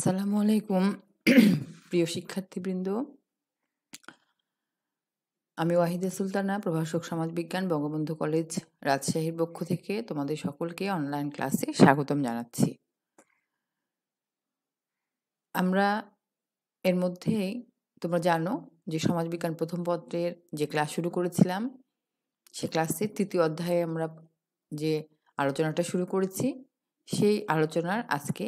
আসসালামু আলাইকুম প্রিয় শিক্ষার্থীবৃন্দ। আমি ওয়াহিদা সুলতানা, প্রভাষক সমাজবিজ্ঞান, বঙ্গবন্ধু কলেজ, রাজশাহীর পক্ষ থেকে তোমাদের সকলকে অনলাইন ক্লাসে স্বাগতম জানাচ্ছি। আমরা এর মধ্যেই তোমরা জানো যে সমাজবিজ্ঞান প্রথম পত্রের যে ক্লাস শুরু করেছিলাম, সে ক্লাসের তৃতীয় অধ্যায়ে আমরা যে আলোচনাটা শুরু করেছি, সেই আলোচনার আজকে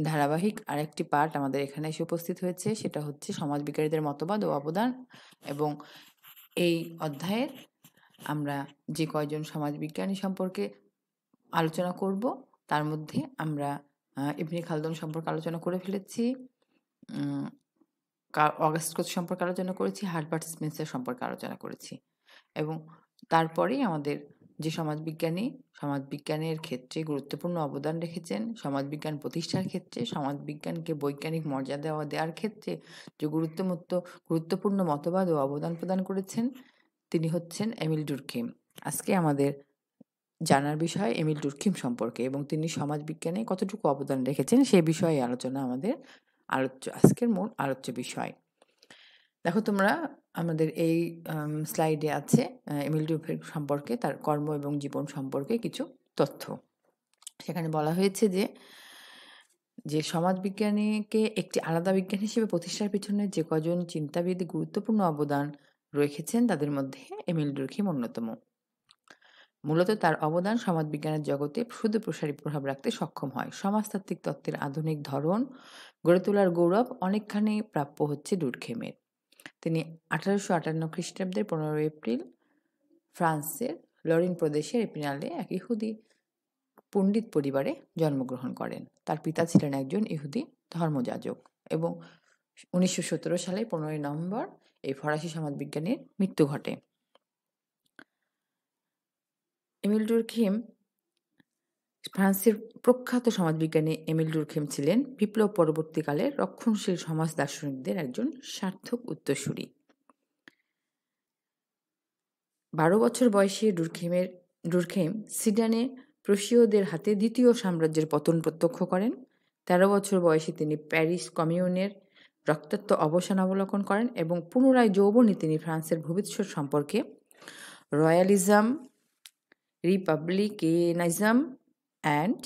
ধারাবাহিক আরেকটি পার্ট আমাদের এখানে এসে উপস্থিত হয়েছে। সেটা হচ্ছে সমাজবিজ্ঞানীদের মতবাদ ও অবদান। এবং এই অধ্যায়ের আমরা যে কয়জন সমাজবিজ্ঞানী সম্পর্কে আলোচনা করব, তার মধ্যে আমরা ইবনে খালদুন সম্পর্কে আলোচনা করে ফেলেছি, অগাস্ট কোচ সম্পর্কে আলোচনা করেছি, হারবার্ট স্পেন্সার সম্পর্কে আলোচনা করেছি। এবং তারপরেই আমাদের যে সমাজবিজ্ঞানের ক্ষেত্রে গুরুত্বপূর্ণ অবদান রেখেছেন, সমাজবিজ্ঞান প্রতিষ্ঠার ক্ষেত্রে, সমাজবিজ্ঞানকে বৈজ্ঞানিক মর্যাদা দেওয়ার ক্ষেত্রে যে গুরুত্বপূর্ণ মতবাদ ও অবদান প্রদান করেছেন, তিনি হচ্ছেন এমিল ডুরখিম। আজকে আমাদের জানার বিষয় এমিল ডুরখিম সম্পর্কে এবং তিনি সমাজবিজ্ঞানে কতটুকু অবদান রেখেছেন সে বিষয়ে আলোচনা আমাদের আজকের মূল আলোচ্য বিষয়। দেখো তোমরা, আমাদের এই স্লাইডে আছে এমিল ডুরখিম সম্পর্কে, তার কর্ম এবং জীবন সম্পর্কে কিছু তথ্য। সেখানে বলা হয়েছে যে সমাজবিজ্ঞানীকে একটি আলাদা বিজ্ঞান হিসেবে প্রতিষ্ঠার পিছনে যে কজন চিন্তাবিদ গুরুত্বপূর্ণ অবদান রেখেছেন তাদের মধ্যে এমিল ডুরখিম অন্যতম। মূলত তার অবদান সমাজবিজ্ঞানের জগতে শুধু প্রসারী প্রভাব রাখতে সক্ষম হয়। সমাজতাত্ত্বিক তত্ত্বের আধুনিক ধরন গড়ে তোলার গৌরব অনেকখানি প্রাপ্য হচ্ছে ডুরখিমের। তিনি 1858 খ্রিস্টাব্দের 15 এপ্রিল ফ্রান্সের লরিন প্রদেশের এপিনালে এক ইহুদি পণ্ডিত পরিবারে জন্মগ্রহণ করেন। তার পিতা ছিলেন একজন ইহুদি ধর্মযাজক এবং 1917 সালে 15 নভেম্বর এই ফরাসি সমাজবিজ্ঞানীর মৃত্যু ঘটে। এমিল ডুরখিম, ফ্রান্সের প্রখ্যাত সমাজবিজ্ঞানী এমিল ডুরখিম ছিলেন বিপ্লব পরবর্তীকালের রক্ষণশীল সমাজ দার্শনিকদের একজন সার্থক উত্তরসূরি। 12 বছর বয়সে ডুরখিম সিডানে প্রুশীয়দের হাতে দ্বিতীয় সাম্রাজ্যের পতন প্রত্যক্ষ করেন। 13 বছর বয়সে তিনি প্যারিস কমিউনের রক্তাক্ত অবসান অবলোকন করেন এবং পুনরায় যৌবনে তিনি ফ্রান্সের ভবিষ্যৎ সম্পর্কে রয়্যালিজম, রিপাবলিকানিজম অ্যান্ড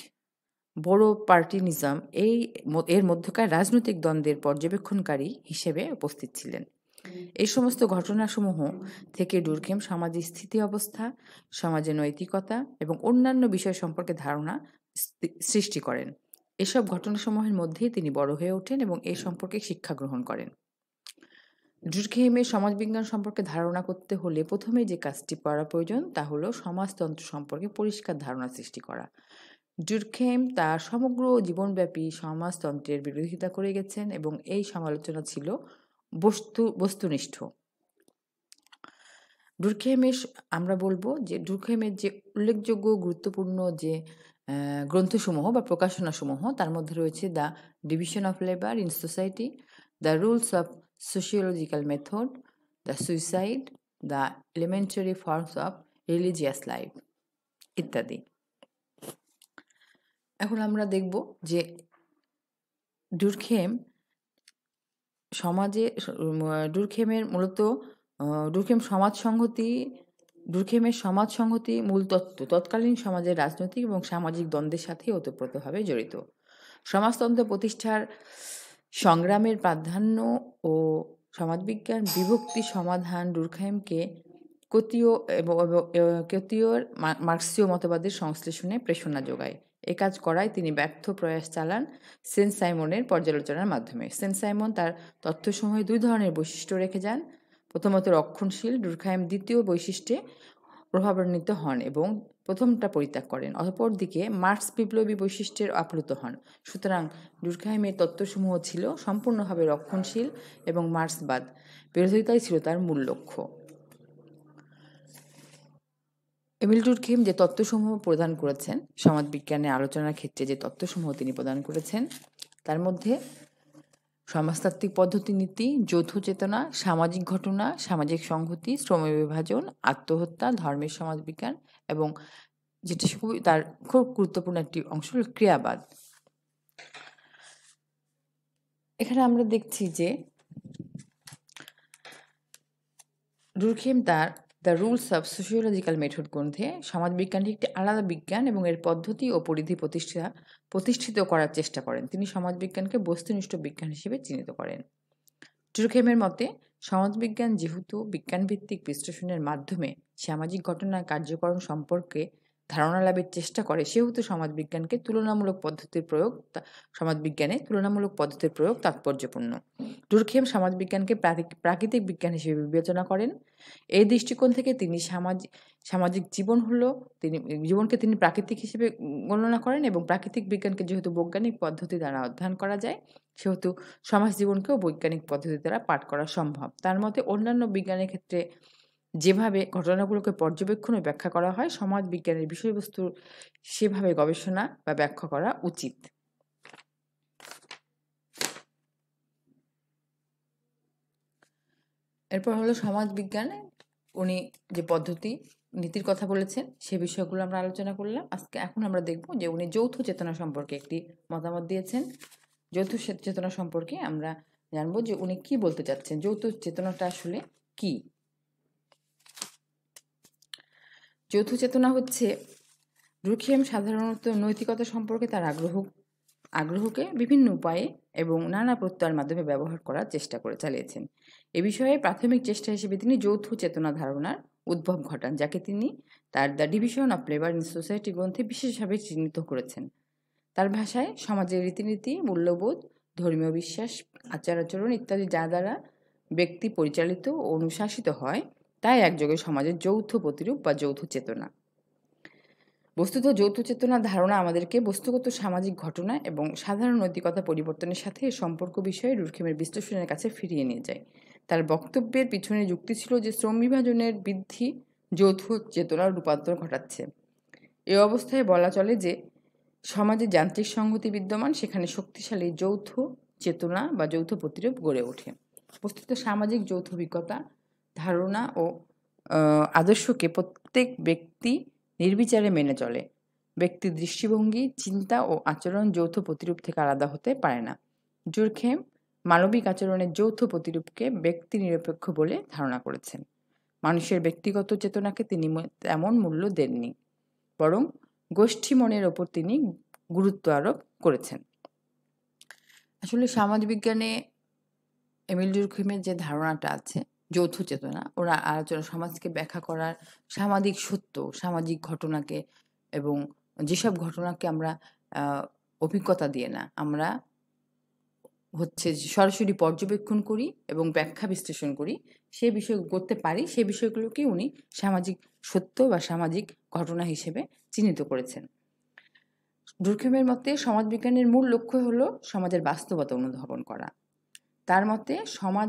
বোনাপার্টিনিজম এর মধ্যকার রাজনৈতিক দ্বন্দ্বের পর্যবেক্ষণকারী হিসেবে উপস্থিত ছিলেন। এই সমস্ত ঘটনাসমূহ থেকে ডুরখিম সমাজের স্থিতি অবস্থা, সমাজের নৈতিকতা এবং অন্যান্য বিষয় সম্পর্কে ধারণা সৃষ্টি করেন। এসব ঘটনাসমূহের মধ্যেই তিনি বড় হয়ে ওঠেন এবং এ সম্পর্কে শিক্ষা গ্রহণ করেন। ডুরখিমের সমাজবিজ্ঞান সম্পর্কে ধারণা করতে হলে প্রথমে যে কাজটি করা প্রয়োজন তা হলো সমাজতন্ত্র সম্পর্কে পরিষ্কার ধারণা সৃষ্টি করা। ডুরখিম তার সমগ্র জীবনব্যাপী সমাজতন্ত্রের বিরোধিতা করে গেছেন এবং এই সমালোচনা ছিল বস্তুনিষ্ঠ। আমরা বলবো যে ডুরখিমের যে উল্লেখযোগ্য গুরুত্বপূর্ণ যে গ্রন্থসমূহ বা প্রকাশনাসমূহ, তার মধ্যে রয়েছে the division of labour in society, the rules of sociological method, the suicide, the elementary forms of religious life ইত্যাদি। এখন আমরা দেখব যে ডুরখিমের সমাজ সংহতি মূল তত্ত্ব তৎকালীন সমাজের রাজনৈতিক এবং সামাজিক দ্বন্দ্বের সাথে ওতপ্রোতভাবে জড়িত। সমাজতন্ত্র প্রতিষ্ঠার সংগ্রামের প্রাধান্য ও সমাজবিজ্ঞান বিভক্তি সমাধান ডুরখিমকে কতীয় মার্ক্সীয় মতবাদের সংশ্লেষণে প্রেরণা যোগায়। এ কাজ করায় তিনি ব্যর্থ প্রয়াস চালান সেন্ট সাইমনের পর্যালোচনার মাধ্যমে। সেন্ট সাইমন তার তথ্যসমূহে 2 ধরনের বৈশিষ্ট্য রেখে যান। প্রথমত রক্ষণশীল, ডুরখিম দ্বিতীয় বৈশিষ্ট্যে প্রভাবান্বিত হন এবং প্রথমটা পরিত্যাগ করেন। অপরদিকে মার্ক্স বিপ্লবী বৈশিষ্ট্যের আপ্লুত হন। সুতরাং ডুরখিমের তত্ত্বসমূহ ছিল সম্পূর্ণভাবে রক্ষণশীল এবং মার্ক্সবাদ বিরোধিতাই ছিল তার মূল লক্ষ্য। এমিল ডুরখিম যে তত্ত্বসমূহ প্রদান করেছেন, সমাজবিজ্ঞানের আলোচনার ক্ষেত্রে যে তত্ত্বসমূহ তিনি প্রদান করেছেন, তার মধ্যে সমাজতাত্ত্বিক পদ্ধতি নীতি, যৌথ চেতনা, সামাজিক ঘটনা, সামাজিক সংহতি, শ্রম বিভাজন, আত্মহত্যা, ধর্মের সমাজবিজ্ঞান এবং যেটা তার খুব গুরুত্বপূর্ণ একটি অংশ হল ক্রিয়াবাদ। এখানে আমরা দেখছি যে ডুরখেম তার the rules of sociological method গ্রন্থে সমাজবিজ্ঞানটি একটি আলাদা বিজ্ঞান এবং এর পদ্ধতি ও পরিধি প্রতিষ্ঠিত করার চেষ্টা করেন। তিনি সমাজবিজ্ঞানকে বস্তুনিষ্ঠ বিজ্ঞান হিসেবে চিহ্নিত করেন। ডুরখেমের মতে সমাজবিজ্ঞান যেহেতু বিজ্ঞানভিত্তিক বিশ্লেষণের মাধ্যমে সামাজিক ঘটনার কার্যকরণ সম্পর্কে ধারণা লাভের চেষ্টা করে, সেহেতু সমাজবিজ্ঞানে তুলনামূলক পদ্ধতির প্রয়োগ তাৎপর্যপূর্ণ। ডুরখেম সমাজবিজ্ঞানকে প্রাকৃতিক বিজ্ঞান হিসেবে বিবেচনা করেন। এই দৃষ্টিকোণ থেকে তিনি সামাজিক জীবনকে তিনি প্রাকৃতিক হিসেবে গণনা করেন এবং প্রাকৃতিক বিজ্ঞানকে যেহেতু বৈজ্ঞানিক পদ্ধতি দ্বারা অধ্যয়ন করা যায়, সেহেতু সমাজ জীবনকেও বৈজ্ঞানিক পদ্ধতি দ্বারা পাঠ করা সম্ভব। তার মতে অন্যান্য বিজ্ঞানের ক্ষেত্রে যেভাবে ঘটনাগুলোকে পর্যবেক্ষণ ও ব্যাখ্যা করা হয়, সমাজ বিজ্ঞানের বিষয়বস্তু সেভাবে গবেষণা বা ব্যাখ্যা করা উচিত। এরপর হলো সমাজ বিজ্ঞানে উনি যে পদ্ধতি নীতির কথা বলেছেন সে বিষয়গুলো আমরা আলোচনা করলাম। এখন আমরা দেখব যে উনি যৌথ চেতনা সম্পর্কে একটি মতামত দিয়েছেন। যৌথ চেতনা সম্পর্কে আমরা জানবো যে উনি কি বলতে চাচ্ছেন, যৌথ চেতনাটা আসলে কি। যৌথ চেতনা হচ্ছে ডুরখেম সাধারণত নৈতিকতা সম্পর্কে তার আগ্রহকে বিভিন্ন উপায়ে এবং নানা প্রত্যয়ের মাধ্যমে ব্যবহার করার চেষ্টা করে চালিয়েছেন। এ বিষয়ে প্রাথমিক চেষ্টা হিসেবে তিনি যৌথ চেতনা ধারণার উদ্ভব ঘটান, যাকে তিনি তার the division of labour in society গ্রন্থে বিশেষভাবে চিহ্নিত করেছেন। তার ভাষায় সমাজের রীতিনীতি, মূল্যবোধ, ধর্মীয় বিশ্বাস, আচার-আচরণ ইত্যাদি যা দ্বারা ব্যক্তি পরিচালিত ও অনুশাসিত হয়, তাই একযোগে সমাজের যৌথ প্রতিরূপ বা যৌথ চেতনা। বস্তুত যৌথ চেতনার ধারণা আমাদেরকে বস্তুগত সামাজিক ঘটনা এবং সাধারণ নৈতিকতা পরিবর্তনের সাথে সম্পর্ক বিষয়ে ডুরখেমের বিশ্লেষণের কাছে ফিরিয়ে নিয়ে যায়। তার বক্তব্যের পিছনে যুক্তি ছিল যে শ্রম বিভাজনের বৃদ্ধি যৌথ চেতনার রূপান্তর ঘটাচ্ছে। এ অবস্থায় বলা চলে যে সমাজে যান্ত্রিক সংহতি বিদ্যমান, সেখানে শক্তিশালী যৌথ চেতনা বা যৌথ প্রতিরূপ গড়ে ওঠে। বস্তুত সামাজিক যৌথ অভিজ্ঞতা, ধারণা ও আদর্শকে প্রত্যেক ব্যক্তি নির্বিচারে মেনে চলে। ব্যক্তির দৃষ্টিভঙ্গি, চিন্তা ও আচরণ যৌথ প্রতিরূপ থেকে আলাদা হতে পারে না। ডুরখেম মানবিক আচরণের যৌথ প্রতিরূপকে ব্যক্তি নিরপেক্ষ বলে ধারণা করেছেন। মানুষের ব্যক্তিগত চেতনাকে তিনি তেমন মূল্য দেননি, বরং গোষ্ঠী মনের ওপর তিনি গুরুত্ব আরোপ করেছেন। আসলে সমাজবিজ্ঞানে এমিল ডুরখেমের যে ধারণাটা আছে যৌথ চেতনা, ওরা আলোচনা সমাজকে ব্যাখ্যা করার সামাজিক সত্য, সামাজিক ঘটনাকে এবং যেসব ঘটনাকে আমরা অভিজ্ঞতা দিয়ে না, আমরা হচ্ছে সরাসরি পর্যবেক্ষণ করি এবং ব্যাখ্যা বিশ্লেষণ করি, সে বিষয় করতে পারি, সে বিষয়গুলোকে উনি সামাজিক সত্য বা সামাজিক ঘটনা হিসেবে চিহ্নিত করেছেন। ডুরখেমের মতে সমাজবিজ্ঞানের মূল লক্ষ্য হলো সমাজের বাস্তবতা অনুধাবন করা। তার মতে সমাজ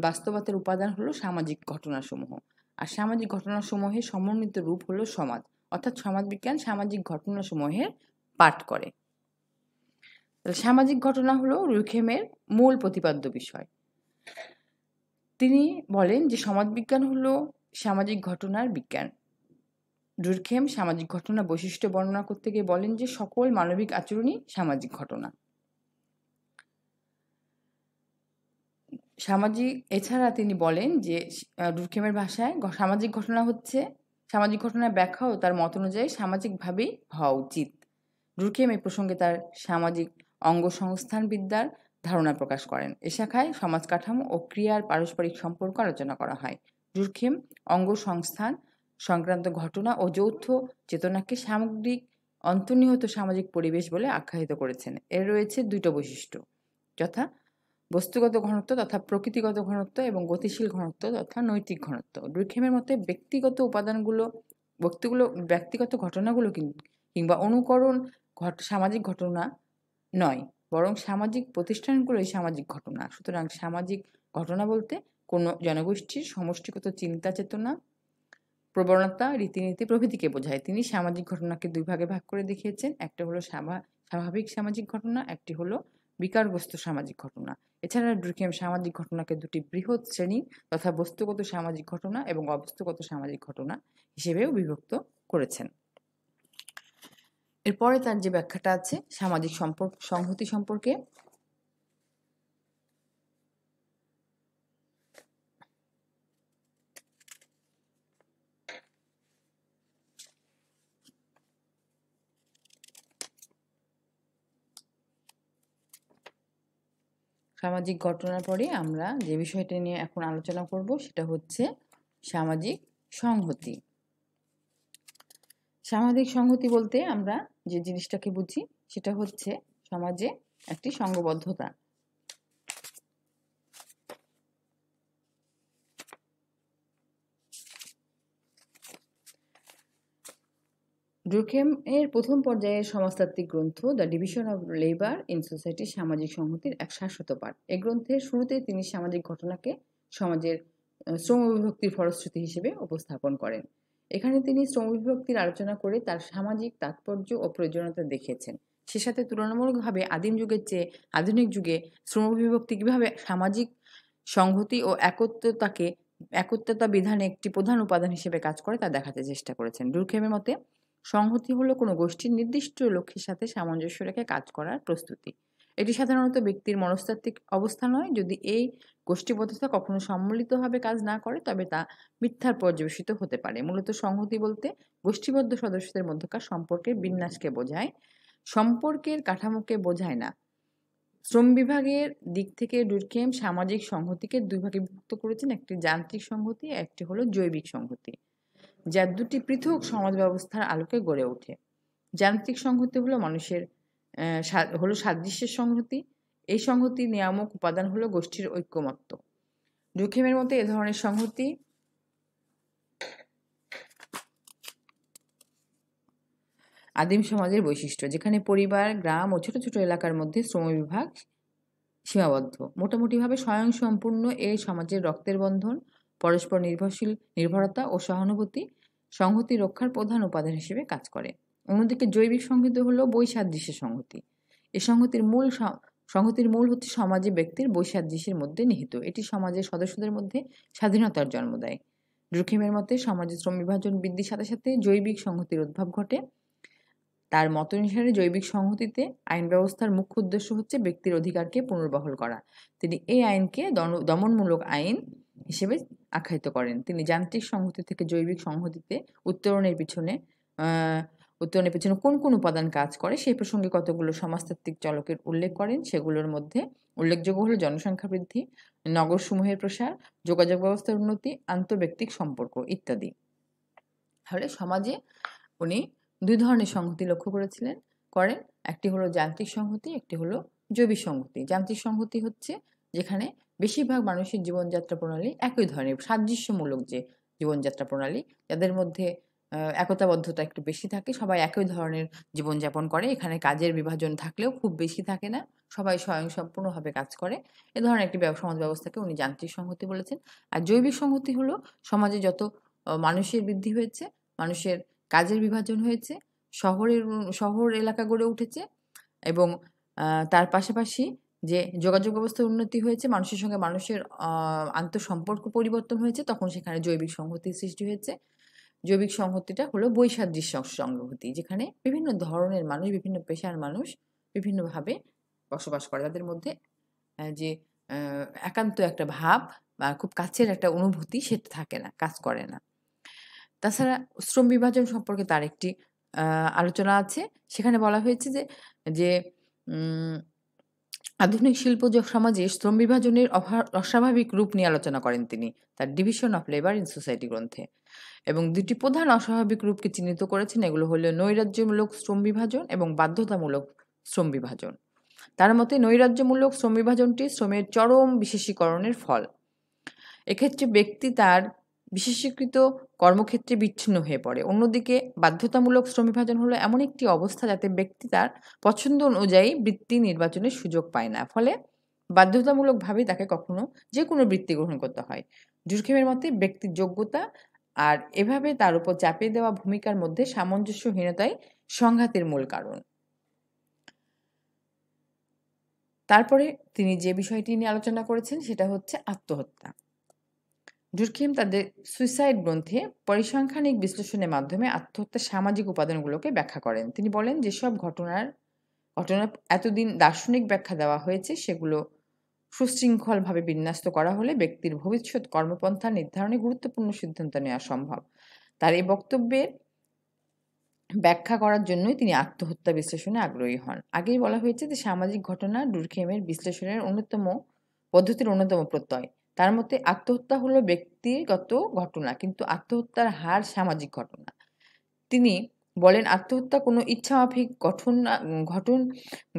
বাস্তবতার উপাদান হলো সামাজিক ঘটনাসমূহ, আর সামাজিক ঘটনাসমূহের সমন্বিত রূপ হলো সমাজ, অর্থাৎ সমাজবিজ্ঞান সামাজিক ঘটনাসমূহের পাঠ করে। সামাজিক ঘটনা হলো ডুরখেমের মূল প্রতিপাদ্য বিষয়। তিনি বলেন যে সমাজবিজ্ঞান হলো সামাজিক ঘটনার বিজ্ঞান। ডুরখেম সামাজিক ঘটনা বৈশিষ্ট্য বর্ণনা করতে গিয়ে বলেন যে সকল মানবিক আচরণই সামাজিক ঘটনা। এছাড়া তিনি বলেন যে ডুরখেমের ভাষায় সামাজিক ঘটনার ব্যাখ্যা ও তার মত অনুযায়ী সামাজিকভাবেই হওয়া উচিত। ডুরখেম এই প্রসঙ্গে তার সামাজিক অঙ্গসংস্থান বিদ্যার ধারণা প্রকাশ করেন। এ শাখায় সমাজ কাঠামো ও ক্রিয়ার পারস্পরিক সম্পর্ক আলোচনা করা হয়। ডুরখেম অঙ্গসংস্থান সংক্রান্ত ঘটনা ও যৌথ চেতনাকে সামগ্রিক অন্তর্নিহিত সামাজিক পরিবেশ বলে আখ্যায়িত করেছেন। এর রয়েছে দুটো বৈশিষ্ট্য, যথা বস্তুগত ঘনত্ব তথা প্রকৃতিগত ঘনত্ব এবং গতিশীল ঘনত্ব তথা নৈতিক ঘনত্ব। ডুরখেমের মতে ব্যক্তিগত ঘটনাগুলো কিংবা অনুকরণ সামাজিক ঘটনা নয়, বরং সামাজিক প্রতিষ্ঠানগুলোই সামাজিক ঘটনা। সুতরাং সামাজিক ঘটনা বলতে কোনো জনগোষ্ঠীর সমষ্টিগত চিন্তা চেতনা, প্রবণতা, রীতিনীতি প্রভৃতিকে বোঝায়। তিনি সামাজিক ঘটনাকে দুই ভাগে ভাগ করে দেখিয়েছেন। একটা হলো স্বাভাবিক সামাজিক ঘটনা, একটি হলো বিকারগ্রস্ত সামাজিক ঘটনা। এছাড়া ডুরখেম সামাজিক ঘটনাকে দুটি বৃহৎ শ্রেণী তথা বস্তুগত সামাজিক ঘটনা এবং অবস্তুগত সামাজিক ঘটনা হিসেবেও বিভক্ত করেছেন। এরপরে তার যে ব্যাখ্যাটা আছে সামাজিক সংহতি সম্পর্কে, সামাজিক ঘটনার পরে আমরা যে বিষয়টা নিয়ে এখন আলোচনা করব সেটা হচ্ছে সামাজিক সংহতি। সামাজিক সংহতি বলতে আমরা যে জিনিসটাকে বুঝি সেটা হচ্ছে সমাজে একটি সংঘবদ্ধতা। ডুরখেম এর প্রথম পর্যায়ের সমাজতাত্ত্বিক গ্রন্থ the division of labour in society সামাজিক সংহতির এক শাশ্বত পাঠ। এই গ্রন্থের শুরুতে তিনি সামাজিক ঘটনাকে সমাজের শ্রমবিভক্তির ফলশ্রুতি হিসেবে উপস্থাপন করেন। এখানে তিনি শ্রমবিভক্তির আলোচনা করে তার সামাজিক তাৎপর্য ও প্রয়োজনীয়তা দেখিয়েছেন। সে সাথে তুলনামূলকভাবে আদিম যুগের চেয়ে আধুনিক যুগে শ্রমবিভক্তি কিভাবে সামাজিক সংহতি ও একত্রতা বিধানে একটি প্রধান উপাদান হিসেবে কাজ করে তা দেখাতে চেষ্টা করেছেন। ডুরখেমের মতে সংহতি হলো কোনো গোষ্ঠীর নির্দিষ্ট লক্ষ্যের সাথে সামঞ্জস্য রেখে কাজ করার প্রস্তুতি। এটি সাধারণত ব্যক্তির মনস্তাত্ত্বিক অবস্থা নয়। যদি এই গোষ্ঠীবদ্ধতা কখনো সম্মিলিতভাবে কাজ না করে তবে তা মিথ্যার পর্যবেসিত হতে পারে। মূলত সংহতি বলতে গোষ্ঠীবদ্ধ সদস্যদের মধ্যকার সম্পর্কের বিন্যাসকে বোঝায়, সম্পর্কের কাঠামোকে বোঝায় না। শ্রম বিভাগের দিক থেকে ডুরখেম সামাজিক সংহতিকে দুই ভাগে বিভক্ত করেছেন, একটি যান্ত্রিক সংহতি, একটি হলো জৈবিক সংহতি, যা দুটি পৃথক সমাজ ব্যবস্থার আলোকে গড়ে ওঠে। যান্ত্রিক সংহতি হলো মানুষের সাদৃশ্যের সংহতি। এই সংহতির নিয়ামক উপাদান হলো গোষ্ঠীর ঐক্যমত্য। ডুরখেমের মতে এ ধরনের সংহতি আদিম সমাজের বৈশিষ্ট্য, যেখানে পরিবার, গ্রাম ও ছোট ছোট এলাকার মধ্যে শ্রমবিভাগ সীমাবদ্ধ। মোটামুটিভাবে স্বয়ংসম্পূর্ণ এই সমাজের রক্তের বন্ধন, পরস্পর নির্ভরতা ও সহানুভূতি সংহতি রক্ষার প্রধান উপাদান হিসেবে কাজ করে। অন্যদিকে জৈবিক সংহতি হলো বৈসাদৃশ্যের সংহতি। এই সংহতির মূল হচ্ছে সমাজে ব্যক্তির বৈসাদৃশ্যের মধ্যে নিহিত। এটি সমাজের সদস্যদের মধ্যে স্বাধীনতার জন্ম দেয়। ডুরখেমের মতে সমাজে শ্রম বিভাজন বৃদ্ধির সাথে সাথে জৈবিক সংহতির উদ্ভব ঘটে। তার মত অনুসারে জৈবিক সংহতিতে আইন ব্যবস্থার মুখ্য উদ্দেশ্য হচ্ছে ব্যক্তির অধিকারকে পুনর্বহাল করা। তিনি এই আইনকে দমনমূলক আইন হিসেবে আখ্যায়িত করেন। তিনি যান্ত্রিক সংহতি থেকে জৈবিক সংহতিতে উত্তরণের পিছনে কোন কোন উপাদান কাজ করে সেই প্রসঙ্গে কতগুলো সমাজতাত্ত্বিক চলকের উল্লেখ করেন। সেগুলোর মধ্যে উল্লেখযোগ্য হলো জনসংখ্যা বৃদ্ধি, নগরসমূহের প্রসার, যোগাযোগ ব্যবস্থার উন্নতি, আন্তঃব্যক্তিক সম্পর্ক ইত্যাদি। তাহলে সমাজে উনি দুই ধরনের সংহতি লক্ষ্য করেন। একটি হলো যান্ত্রিক সংহতি, একটি হলো জৈবিক সংহতি। যান্ত্রিক সংহতি হচ্ছে যেখানে বেশিরভাগ মানুষের জীবনযাত্রা প্রণালী একই ধরনের, সাদৃশ্যমূলক যে জীবনযাত্রা প্রণালী, যাদের মধ্যে একতাবদ্ধতা একটু বেশি থাকে, সবাই একই ধরনের জীবনযাপন করে। এখানে কাজের বিভাজন থাকলেও খুব বেশি থাকে না, সবাই স্বয়ংসম্পূর্ণভাবে কাজ করে। এ ধরনের একটি সমাজ ব্যবস্থাকে উনি যান্ত্রিক সংহতি বলেছেন। আর জৈবিক সংহতি হলো সমাজে যত মানুষের বৃদ্ধি হয়েছে, মানুষের কাজের বিভাজন হয়েছে, শহর এলাকা গড়ে উঠেছে এবং তার পাশাপাশি যে যোগাযোগ ব্যবস্থার উন্নতি হয়েছে, মানুষের সঙ্গে মানুষের আন্তঃসম্পর্ক পরিবর্তন হয়েছে, তখন সেখানে জৈবিক সংহতির সৃষ্টি হয়েছে। জৈবিক সংহতিটা হলো বৈসাদৃশ্য সংহতি, যেখানে বিভিন্ন ধরনের মানুষ, বিভিন্ন পেশার মানুষ বিভিন্নভাবে বসবাস করে। তাদের মধ্যে যে একান্ত একটা ভাব বা খুব কাছের একটা অনুভূতি সেটা থাকে না, কাজ করে না। তাছাড়া শ্রম বিভাজন সম্পর্কে তার একটি আলোচনা আছে। সেখানে বলা হয়েছে যে আধুনিক শিল্প সমাজে শ্রম বিভাজনের অস্বাভাবিক রূপ নিয়ে আলোচনা করেন তিনি তার division of labour in society গ্রন্থে, এবং দুটি প্রধান অস্বাভাবিক রূপকে চিহ্নিত করেছেন। এগুলো হলো নৈরাজ্যমূলক শ্রম বিভাজন এবং বাধ্যতামূলক শ্রম বিভাজন। তার মতে নৈরাজ্যমূলক শ্রম বিভাজনটি শ্রমের চরম বিশেষীকরণের ফল। এক্ষেত্রে ব্যক্তি তার বিশেষীকৃত কর্মক্ষেত্রে বিচ্ছিন্ন হয়ে পড়ে। অন্যদিকে বাধ্যতামূলক শ্রম বিভাজন হলো এমন একটি অবস্থা যাতে ব্যক্তি তার পছন্দ অনুযায়ী বৃত্তি নির্বাচনের সুযোগ পায় না, ফলে বাধ্যতামূলকভাবে তাকে কখনো যে কোনো বৃত্তি গ্রহণ করতে হয়। ডুরখেমের মতে ব্যক্তির যোগ্যতা আর এভাবে তার উপর চাপিয়ে দেওয়া ভূমিকার মধ্যে সামঞ্জস্যহীনতাই সংঘাতের মূল কারণ। তারপরে তিনি যে বিষয়টি নিয়ে আলোচনা করেছেন সেটা হচ্ছে আত্মহত্যা। ডুরখেম তাদের সুইসাইড গ্রন্থে পরিসংখ্যানিক বিশ্লেষণের মাধ্যমে আত্মহত্যার সামাজিক উপাদানগুলোকে ব্যাখ্যা করেন। তিনি বলেন, যেসব ঘটনা এতদিন দার্শনিক ব্যাখ্যা দেওয়া হয়েছে সেগুলো সুশৃঙ্খলভাবে বিন্যস্ত করা হলে ব্যক্তির ভবিষ্যৎ কর্মপন্থা নির্ধারণে গুরুত্বপূর্ণ সিদ্ধান্ত নেওয়া সম্ভব। তার এই বক্তব্যের ব্যাখ্যা করার জন্যই তিনি আত্মহত্যা বিশ্লেষণে আগ্রহী হন। আগেই বলা হয়েছে যে সামাজিক ঘটনা ডুরখেমের বিশ্লেষণের অন্যতম পদ্ধতির অন্যতম প্রত্যয়। তার মতে আত্মহত্যা হলো ব্যক্তিগত ঘটনা, কিন্তু আত্মহত্যার হার সামাজিক ঘটনা। তিনি বলেন, আত্মহত্যা কোনো ইচ্ছামাফিক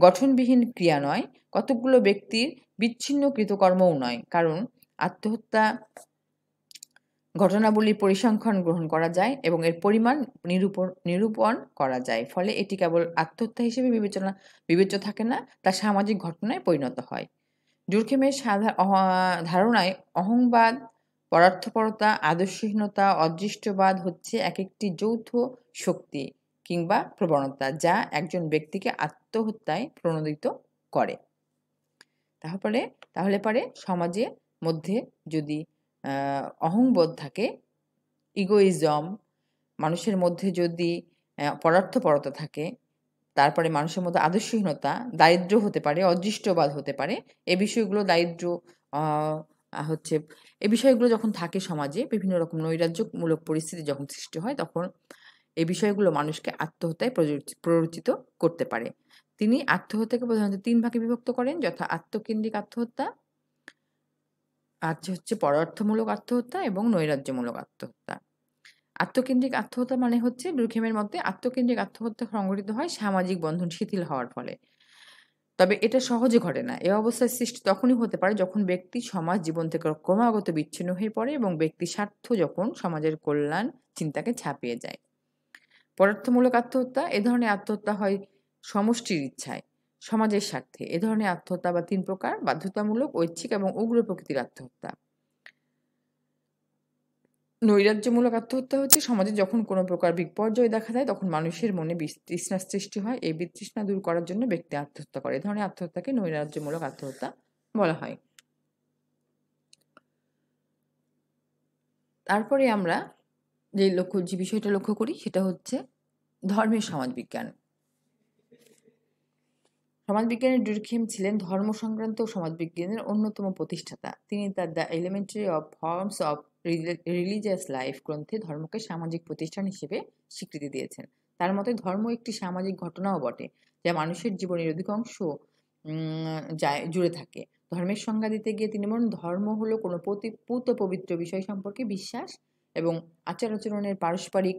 গঠনবিহীন ক্রিয়া নয়, কতকগুলো ব্যক্তির বিচ্ছিন্ন কৃতকর্মও নয়। কারণ আত্মহত্যা ঘটনাবলীর পরিসংখ্যান গ্রহণ করা যায় এবং এর পরিমাণ নিরূপণ করা যায়। ফলে এটি কেবল আত্মহত্যা হিসেবে বিবেচ্য থাকে না, তা সামাজিক ঘটনায় পরিণত হয়। ডুরখেমের ধারণায় অহংবাদ, পরার্থপরতা, আদর্শহীনতা, অদৃষ্টবাদ হচ্ছে এক একটি যৌথ শক্তি কিংবা প্রবণতা, যা একজন ব্যক্তিকে আত্মহত্যায় প্রণোদিত করে। তাহলে পরে সমাজের মধ্যে যদি অহংবোধ থাকে, ইগোইজম, মানুষের মধ্যে যদি পরার্থপরতা থাকে, তারপরে মানুষের মধ্যে আদর্শহীনতা, দারিদ্র হতে পারে, অদৃষ্টবাদ হতে পারে, এই বিষয়গুলো এই বিষয়গুলো যখন থাকে সমাজে, বিভিন্ন রকম নৈরাজ্যমূলক পরিস্থিতি যখন সৃষ্টি হয়, তখন এই বিষয়গুলো মানুষকে আত্মহত্যায় প্ররোচিত করতে পারে। তিনি আত্মহত্যাকে প্রধানত 3 ভাগে বিভক্ত করেন, যথা আত্মকেন্দ্রিক আত্মহত্যা, হচ্ছে পরার্থমূলক আত্মহত্যা এবং নৈরাজ্যমূলক আত্মহত্যা। আত্মকেন্দ্রিক আত্মহত্যা মানে হচ্ছে, ডুরখেমের মতে আত্মকেন্দ্রিক আত্মহত্যা সংঘটিত হয় সামাজিক বন্ধন শিথিল হওয়ার ফলে। তবে এটা সহজে ঘটে না। এ অবস্থার সৃষ্টি তখনই হতে পারে যখন ব্যক্তি সমাজ জীবন থেকে ক্রমাগত বিচ্ছিন্ন হয়ে পড়ে এবং ব্যক্তি স্বার্থ যখন সমাজের কল্যাণ চিন্তাকে ছাপিয়ে যায়। পরার্থমূলক আত্মহত্যা, এ ধরনের আত্মহত্যা হয় সমষ্টির ইচ্ছায়, সমাজের স্বার্থে। এ ধরনের আত্মহত্যা বা 3 প্রকার: বাধ্যতামূলক, ঐচ্ছিক এবং উগ্র প্রকৃতির আত্মহত্যা। নৈরাজ্যমূলক আত্মহত্যা হচ্ছে সমাজে যখন কোনো প্রকার বিপর্যয় দেখা দেয়, তখন মানুষের মনে বিতৃষ্ণার সৃষ্টি হয়। এই বিতৃষ্ণা দূর করার জন্য ব্যক্তি আত্মহত্যা করে। এ ধরনের আত্মহত্যাকে নৈরাজ্যমূলক আত্মহত্যা বলা হয়। তারপরে আমরা যে বিষয়টা লক্ষ্য করি, সেটা হচ্ছে ধর্মের সমাজবিজ্ঞান। সমাজবিজ্ঞানের ডুরখেম ছিলেন ধর্ম সংক্রান্ত সমাজবিজ্ঞানের অন্যতম প্রতিষ্ঠাতা। তিনি তার the elementary of forms of religious life গ্রন্থে ধর্মকে সামাজিক প্রতিষ্ঠান হিসেবে স্বীকৃতি দিয়েছেন। তার মতে ধর্ম একটি সামাজিক ঘটনাও বটে, যা মানুষের জীবনের অধিকাংশ জুড়ে থাকে। ধর্মের সংজ্ঞা দিতে গিয়ে তিনি বলেন, ধর্ম হলো কোনো পূত পবিত্র বিষয় সম্পর্কে বিশ্বাস এবং আচার আচরণের পারস্পরিক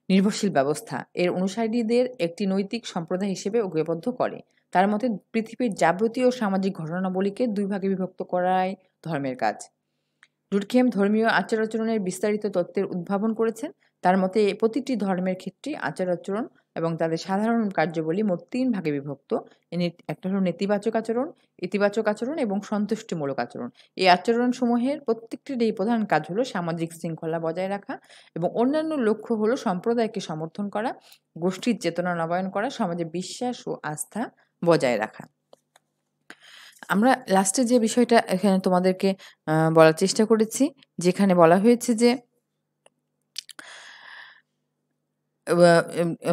নির্ভরশীল ব্যবস্থা, এর অনুসারীদের একটি নৈতিক সম্প্রদায় হিসেবে ঐক্যবদ্ধ করে। তার মতে পৃথিবীর যাবতীয় সামাজিক ঘটনাবলীকে 2 ভাগে বিভক্ত করাই ধর্মের কাজ। ডুরখেম ধর্মীয় আচার আচরণের বিস্তারিত তত্ত্বের উদ্ভাবন করেছেন। তার মতে প্রতিটি ধর্মের ক্ষেত্রে আচার আচরণ এবং তাদের সাধারণ কার্যাবলী মোট 3 ভাগে বিভক্ত। একটা হলো নেতিবাচক আচরণ, ইতিবাচক আচরণ এবং সন্তুষ্টিমূলক আচরণ। এই আচরণ সমূহের প্রত্যেকটির এই প্রধান কাজ হলো সামাজিক শৃঙ্খলা বজায় রাখা এবং অন্যান্য লক্ষ্য হলো সম্প্রদায়কে সমর্থন করা, গোষ্ঠীর চেতনা নবায়ন করা, সমাজে বিশ্বাস ও আস্থা বজায় রাখা। আমরা লাস্টে যে বিষয়টা এখানে তোমাদেরকে বলার চেষ্টা করেছি, যেখানে বলা হয়েছে যে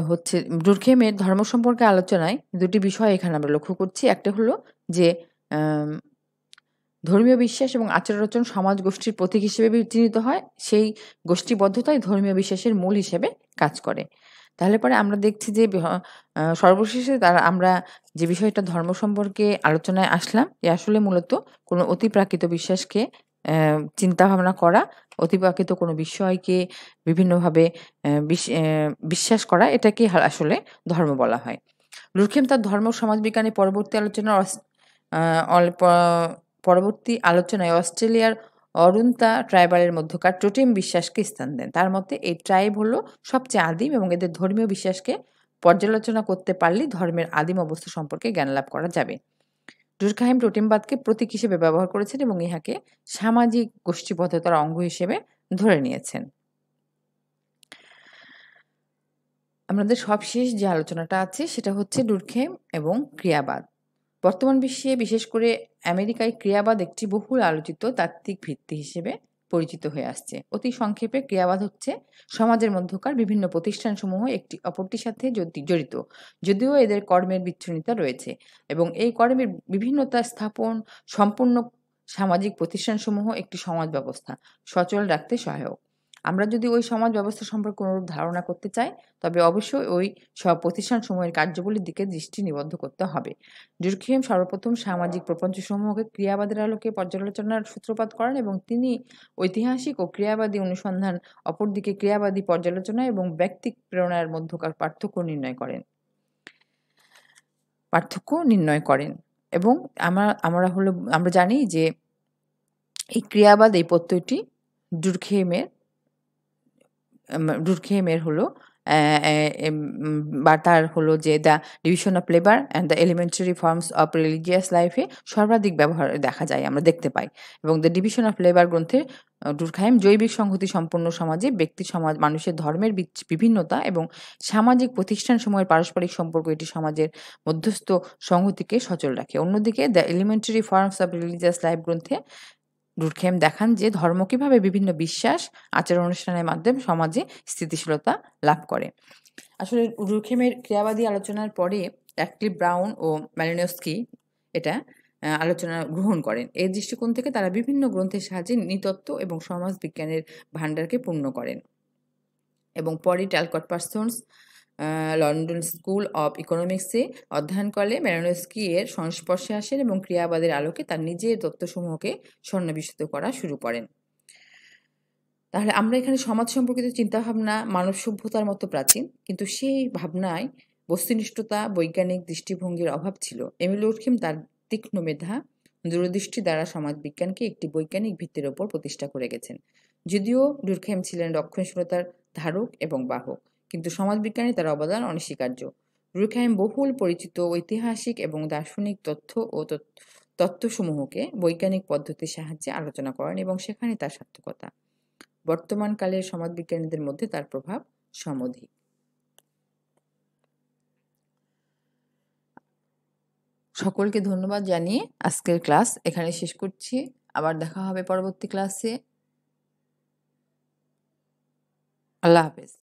হচ্ছে ডুরখেমের ধর্ম সম্পর্কে আলোচনায় 2টি বিষয় এখানে আমরা লক্ষ্য করছি। একটা হলো যে ধর্মীয় বিশ্বাস এবং আচার-আচরণ সমাজ গোষ্ঠীর প্রতীক হিসেবে চিহ্নিত হয়। সেই গোষ্ঠীবদ্ধতাই ধর্মীয় বিশ্বাসের মূল হিসেবে কাজ করে। তাহলে পরে আমরা দেখছি যে সর্বশেষে আমরা যে বিষয়টা ধর্ম সম্পর্কে আলোচনায় আসলাম, এ আসলে মূলত কোনো অতিপ্রাকৃত বিশ্বাসকে চিন্তাভাবনা করা, অতিপ্রাকৃত কোনো বিষয়কে বিভিন্নভাবে বিশ্বাস করা, এটাকে আসলে ধর্ম বলা হয়। ডুরখেম তার ধর্ম সমাজবিজ্ঞানের পরবর্তী আলোচনায় অস্ট্রেলিয়ার অরুন্তা ট্রাইবালের মধ্যকার টোটেম বিশ্বাসকে স্থান দেন। তার মতে এই ট্রাইব হলো সবচেয়ে আদিম এবং এদের ধর্মীয় বিশ্বাসকে পর্যালোচনা করতে পারলেই ধর্মের আদিম অবস্থা সম্পর্কে জ্ঞান লাভ করা যাবে। ডুরখাইম টোটেমবাদকে প্রতীক হিসেবে ব্যবহার করেছেন এবং ইহাকে সামাজিক গোষ্ঠীবদ্ধতার অঙ্গ হিসেবে ধরে নিয়েছেন। আমাদের সবশেষ যে আলোচনাটা আছে সেটা হচ্ছে ডুরখেম এবং ক্রিয়াবাদ। বর্তমান বিশ্বে বিশেষ করে আমেরিকায় ক্রিয়াবাদ একটি বহুল আলোচিত তাত্ত্বিক ভিত্তি হিসেবে পরিচিত হয়ে আসছে। অতি সংক্ষেপে ক্রিয়াবাদ হচ্ছে সমাজের মধ্যকার বিভিন্ন প্রতিষ্ঠানসমূহ একটি অপরটির সাথে জড়িত, যদিও এদের কর্মের বিচ্ছিন্নতা রয়েছে এবং এই কর্মের বিভিন্নতা স্থাপন সম্পূর্ণ সামাজিক প্রতিষ্ঠানসমূহ একটি সমাজ ব্যবস্থা সচল রাখতে সহায়ক। আমরা যদি ওই সমাজ ব্যবস্থা সম্পর্কে কোনরূপ ধারণা করতে চাই, তবে অবশ্যই ওই সব প্রতিষ্ঠানসমূহের কার্যাবলীর দিকে দৃষ্টি নিবদ্ধ করতে হবে। ডুর্কহেম সর্বপ্রথম সামাজিক প্রপঞ্চসমূহকে ক্রিয়াবাদের আলোকে পর্যালোচনার সূত্রপাত করেন এবং তিনি ঐতিহাসিক ও ক্রিয়াবাদী অনুসন্ধান, অপরদিকে ক্রিয়াবাদী পর্যালোচনা এবং ব্যক্তিক প্রেরণার মধ্যকার পার্থক্য নির্ণয় করেন এবং আমরা জানি যে এই ক্রিয়াবাদ এই প্রত্যয়টি ডুর্কহেমের হলো বা তার হলো যে the division of labour and the elementary forms of religious লাইফে সর্বাধিক ব্যবহার দেখা যায়, আমরা দেখতে পাই। এবং দ্য ডিভিশন অফ লেবার গ্রন্থে ডুর্কহেম জৈবিক সংহতি সম্পন্ন সমাজে ব্যক্তি সমাজ, মানুষের ধর্মের বিভিন্নতা এবং সামাজিক প্রতিষ্ঠানসমূহের পারস্পরিক সম্পর্ক এটি সমাজের মধ্যস্থ সংহতিকে সচল রাখে। অন্যদিকে the elementary forms of religious life গ্রন্থে ডুর্কহেম দেখান যে ধর্ম কিভাবে বিভিন্ন বিশ্বাস, আচার অনুষ্ঠানের মাধ্যমে সমাজে স্থিতিশীলতা লাভ করে। আসলে ডুর্কহেমের ক্রিয়াবাদী আলোচনার পরে র্যাডক্লিফ ব্রাউন ও ম্যালিনস্কি এটা আলোচনা গ্রহণ করেন। এই দৃষ্টিকোণ থেকে তারা বিভিন্ন গ্রন্থের সাহায্যে নৃতত্ত্ব এবং সমাজ বিজ্ঞানের ভাণ্ডারকে পূর্ণ করেন এবং পরে ট্যালকট পার্সন্স লন্ডন স্কুল অব ইকোনমিক্সে অধ্যয়ন করলে ম্যালিনস্কি এর সংস্পর্শে আসেন এবং ক্রিয়াবাদের আলোকে তার নিজের তত্ত্বসমূহকে সন্নিবেশিত করা শুরু করেন। তাহলে আমরা এখানে সমাজ সম্পর্কিত চিন্তাভাবনা মানব সভ্যতার মতো প্রাচীন, কিন্তু সেই ভাবনায় বস্তুনিষ্ঠতা, বৈজ্ঞানিক দৃষ্টিভঙ্গির অভাব ছিল। এমিল ডুর্কহেম তার তীক্ষ্ণ মেধা, দূরদৃষ্টি দ্বারা সমাজবিজ্ঞানকে একটি বৈজ্ঞানিক ভিত্তির ওপর প্রতিষ্ঠা করে গেছেন। যদিও ডুর্কহেম ছিলেন রক্ষণশীলতার ধারক এবং বাহক, কিন্তু সমাজবিজ্ঞানে তার অবদান অনস্বীকার্য। ডুর্কহেম বহুল পরিচিত ঐতিহাসিক এবং দার্শনিক তথ্য ও তত্ত্বসমূহকে বৈজ্ঞানিক পদ্ধতির সাহায্যে আলোচনা করেন এবং সেখানে তার সার্থকতা। বর্তমান কালের সমাজবিজ্ঞানীদের মধ্যে তার প্রভাব সমধিক। সকলকে ধন্যবাদ জানিয়ে আজকের ক্লাস এখানে শেষ করছি। আবার দেখা হবে পরবর্তী ক্লাসে। আল্লাহ হাফেজ।